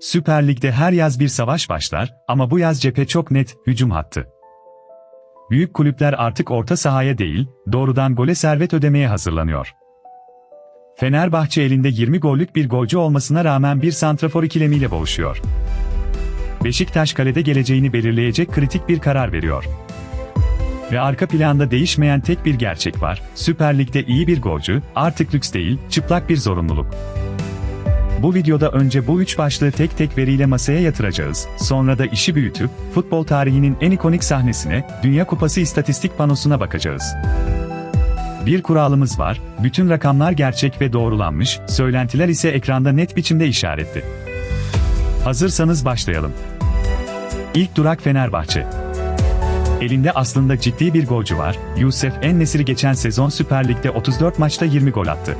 Süper Lig'de her yaz bir savaş başlar ama bu yaz cephe çok net, hücum hattı. Büyük kulüpler artık orta sahaya değil, doğrudan gole servet ödemeye hazırlanıyor. Fenerbahçe elinde 20 gollük bir golcü olmasına rağmen bir santrafor ikilemiyle boğuşuyor. Beşiktaş kalede geleceğini belirleyecek kritik bir karar veriyor. Ve arka planda değişmeyen tek bir gerçek var, Süper Lig'de iyi bir golcü, artık lüks değil, çıplak bir zorunluluk. Bu videoda önce bu üç başlığı tek tek veriyle masaya yatıracağız, sonra da işi büyütüp, futbol tarihinin en ikonik sahnesine, Dünya Kupası istatistik panosuna bakacağız. Bir kuralımız var, bütün rakamlar gerçek ve doğrulanmış, söylentiler ise ekranda net biçimde işaretli. Hazırsanız başlayalım. İlk durak Fenerbahçe. Elinde aslında ciddi bir golcü var, Youssef En-Nesyri geçen sezon Süper Lig'de 34 maçta 20 gol attı.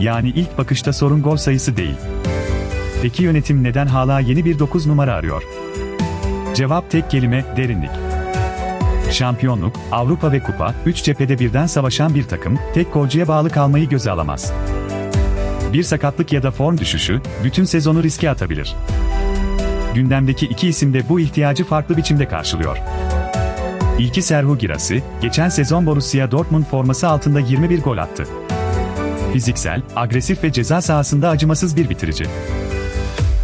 Yani ilk bakışta sorun gol sayısı değil. Peki yönetim neden hala yeni bir 9 numara arıyor? Cevap tek kelime, derinlik. Şampiyonluk, Avrupa ve Kupa, 3 cephede birden savaşan bir takım, tek golcüye bağlı kalmayı göze alamaz. Bir sakatlık ya da form düşüşü, bütün sezonu riske atabilir. Gündemdeki iki isim de bu ihtiyacı farklı biçimde karşılıyor. İlki Serhou Guirassy, geçen sezon Borussia Dortmund forması altında 21 gol attı. Fiziksel, agresif ve ceza sahasında acımasız bir bitirici.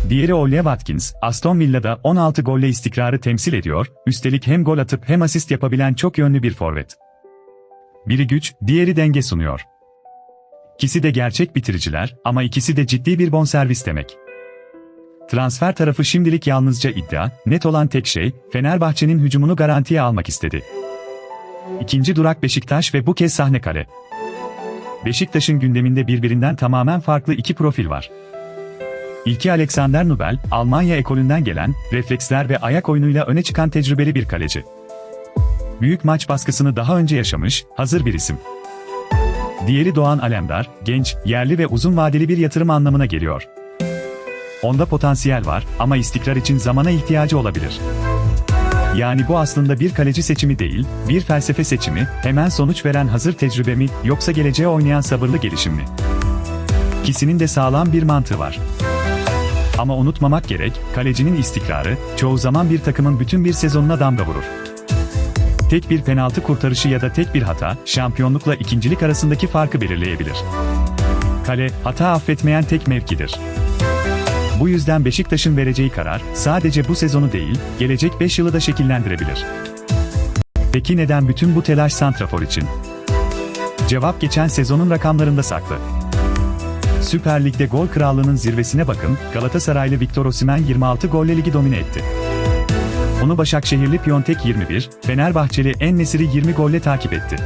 Diğeri Ollie Watkins, Aston Villa'da 16 golle istikrarı temsil ediyor, üstelik hem gol atıp hem asist yapabilen çok yönlü bir forvet. Biri güç, diğeri denge sunuyor. İkisi de gerçek bitiriciler ama ikisi de ciddi bir bonservis demek. Transfer tarafı şimdilik yalnızca iddia, net olan tek şey, Fenerbahçe'nin hücumunu garantiye almak istedi. İkinci durak Beşiktaş ve bu kez sahne kale. Beşiktaş'ın gündeminde birbirinden tamamen farklı iki profil var. İlki Alexander Nubel, Almanya ekolünden gelen, refleksler ve ayak oyunuyla öne çıkan tecrübeli bir kaleci. Büyük maç baskısını daha önce yaşamış, hazır bir isim. Diğeri Doğan Alemdar, genç, yerli ve uzun vadeli bir yatırım anlamına geliyor. Onda potansiyel var ama istikrar için zamana ihtiyacı olabilir. Yani bu aslında bir kaleci seçimi değil, bir felsefe seçimi, hemen sonuç veren hazır tecrübe mi, yoksa geleceğe oynayan sabırlı gelişim mi? İkisinin de sağlam bir mantığı var. Ama unutmamak gerek, kalecinin istikrarı, çoğu zaman bir takımın bütün bir sezonuna damga vurur. Tek bir penaltı kurtarışı ya da tek bir hata, şampiyonlukla ikincilik arasındaki farkı belirleyebilir. Kale, hata affetmeyen tek mevkidir. Bu yüzden Beşiktaş'ın vereceği karar, sadece bu sezonu değil, gelecek 5 yılı da şekillendirebilir. Peki neden bütün bu telaş santrafor için? Cevap geçen sezonun rakamlarında saklı. Süper Lig'de gol krallığının zirvesine bakın, Galatasaraylı Victor Osimhen 26 golle ligi domine etti. Onu Başakşehirli Piontek 21, Fenerbahçeli En-Nesyri 20 golle takip etti.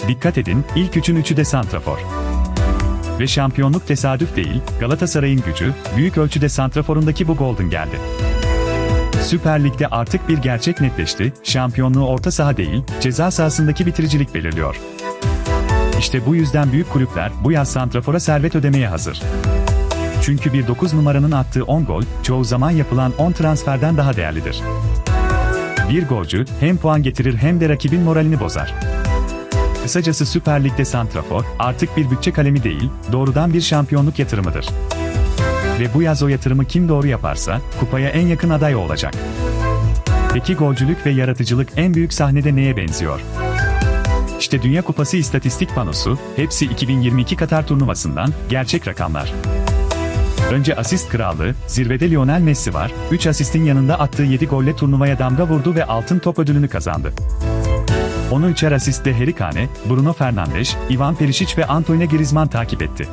Dikkat edin, ilk üçün üçü de santrafor. Ve şampiyonluk tesadüf değil, Galatasaray'ın gücü, büyük ölçüde santraforundaki bu golden geldi. Süper Lig'de artık bir gerçek netleşti, şampiyonluğu orta saha değil, ceza sahasındaki bitiricilik belirliyor. İşte bu yüzden büyük kulüpler bu yaz santrafora servet ödemeye hazır. Çünkü bir 9 numaranın attığı 10 gol, çoğu zaman yapılan 10 transferden daha değerlidir. Bir golcü, hem puan getirir hem de rakibin moralini bozar. Kısacası Süper Lig'de santrafor, artık bir bütçe kalemi değil, doğrudan bir şampiyonluk yatırımıdır. Ve bu yaz o yatırımı kim doğru yaparsa, kupaya en yakın aday o olacak. Peki golcülük ve yaratıcılık en büyük sahnede neye benziyor? İşte Dünya Kupası istatistik panosu, hepsi 2022 Katar turnuvasından, gerçek rakamlar. Önce asist krallığı, zirvede Lionel Messi var, 3 asistin yanında attığı 7 golle turnuvaya damga vurdu ve altın top ödülünü kazandı. Onu 3'er asistle Harry Kane, Bruno Fernandes, Ivan Perisic ve Antoine Griezmann takip etti.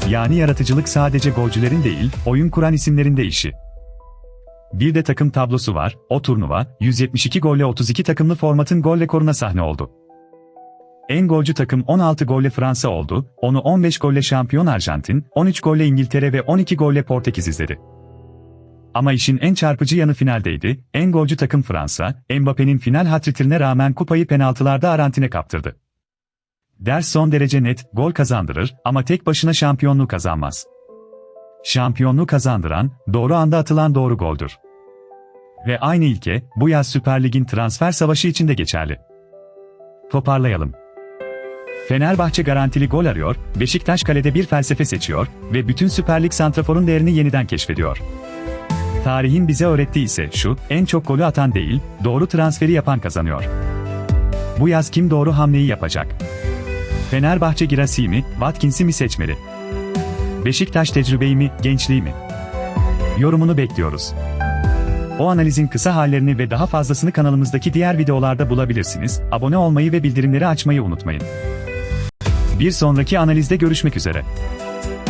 Yani yaratıcılık sadece golcülerin değil, oyun kuran isimlerin de işi. Bir de takım tablosu var, o turnuva, 172 golle 32 takımlı formatın gol rekoruna sahne oldu. En golcü takım 16 golle Fransa oldu, onu 15 golle şampiyon Arjantin, 13 golle İngiltere ve 12 golle Portekiz izledi. Ama işin en çarpıcı yanı finaldeydi, en golcü takım Fransa, Mbappé'nin final hat-trick'ine rağmen kupayı penaltılarda Arjantin'e kaptırdı. Ders son derece net, gol kazandırır ama tek başına şampiyonluğu kazanmaz. Şampiyonluğu kazandıran, doğru anda atılan doğru goldür. Ve aynı ilke, bu yaz Süper Lig'in transfer savaşı için de geçerli. Toparlayalım. Fenerbahçe garantili gol arıyor, Beşiktaş kalede bir felsefe seçiyor ve bütün Süper Lig santraforun değerini yeniden keşfediyor. Tarihin bize öğrettiği ise şu, en çok golü atan değil, doğru transferi yapan kazanıyor. Bu yaz kim doğru hamleyi yapacak? Fenerbahçe Girassi mi, Watkins'i mi seçmeli? Beşiktaş tecrübeyi mi, gençliği mi? Yorumunu bekliyoruz. O analizin kısa hallerini ve daha fazlasını kanalımızdaki diğer videolarda bulabilirsiniz. Abone olmayı ve bildirimleri açmayı unutmayın. Bir sonraki analizde görüşmek üzere.